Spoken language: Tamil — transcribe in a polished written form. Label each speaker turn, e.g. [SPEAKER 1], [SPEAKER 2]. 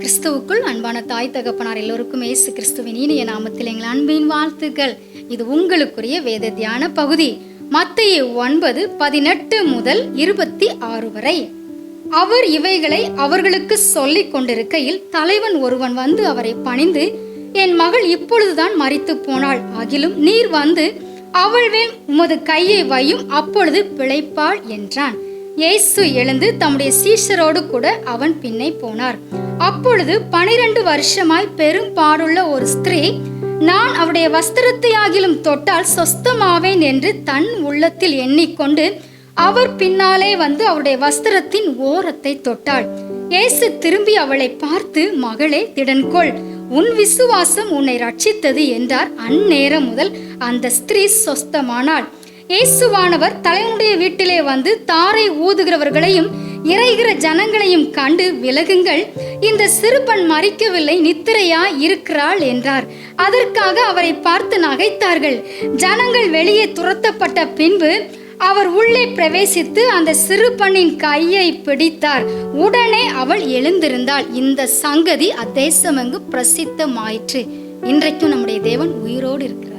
[SPEAKER 1] கிறிஸ்துவுக்குள் அன்பான தாய் தகப்பனார் எல்லோருக்கும் இயேசு கிறிஸ்துவின் இனிய நாமத்தில் எங்கள் அன்பின் வாழ்த்துக்கள். இது உங்களுக்குரிய வேத தியான பகுதி. மத்தேயு 9:18 முதல் 26 வரை. அவர் இவைகளை அவர்களுக்கு சொல்லிக் கொண்டிருக்கையில் தலைவன் ஒருவன் வந்து அவரை பணிந்து, என் மகள் இப்பொழுதுதான் மரித்து போனாள், ஆகிலும் நீர் வந்து அவள் மேல் உமது கையை வையும், அப்பொழுது பிழைப்பாள் என்றான். இயேசு எழுந்து தம்முடைய சீஷரோடு கூட அவன் பின்னே போனார். அப்பொழுது 12 வருஷமாய் பெரும் பாடுள்ள ஒரு ஸ்திரீ, நான் அவருடைய வஸ்திரத்தை ஆகிலும் தொட்டால் சொஸ்தமாவேன் என்று தன் உள்ளத்தில் எண்ணிக்கொண்டு அவர் பின்னாலே வந்து அவருடைய வஸ்திரத்தின் ஓரத்தை தொட்டாள். இயேசு திரும்பி அவளை பார்த்து, மகளே, திடன்கொள், உன் விசுவாசம் உன்னை ரட்சித்தது என்றார். அந்நேரம் முதல் அந்த ஸ்திரீ சொஸ்தமானாள். இயேசுவானவர் தலைவனுடைய வீட்டிலே வந்து தாரை ஊதுகிறவர்களையும் இறைகிற ஜனங்களையும் கண்டு, விலகுங்கள், இந்த சிறுபெண் மரிக்கவில்லை, நித்திரையா இருக்கிறாள் என்றார். அதற்காக அவரை பார்த்து நகைத்தார்கள். ஜனங்கள் வெளியே துரத்தப்பட்ட பின்பு அவர் உள்ளே பிரவேசித்து அந்த சிறுபெண்ணின் கையை பிடித்தார். உடனே அவள் எழுந்திருந்தாள். இந்த சங்கதி அத்தேசமெங்கு பிரசித்தமாயிற்று. இன்றைக்கும் நம்முடைய தேவன் உயிரோடு இருக்கிறார்.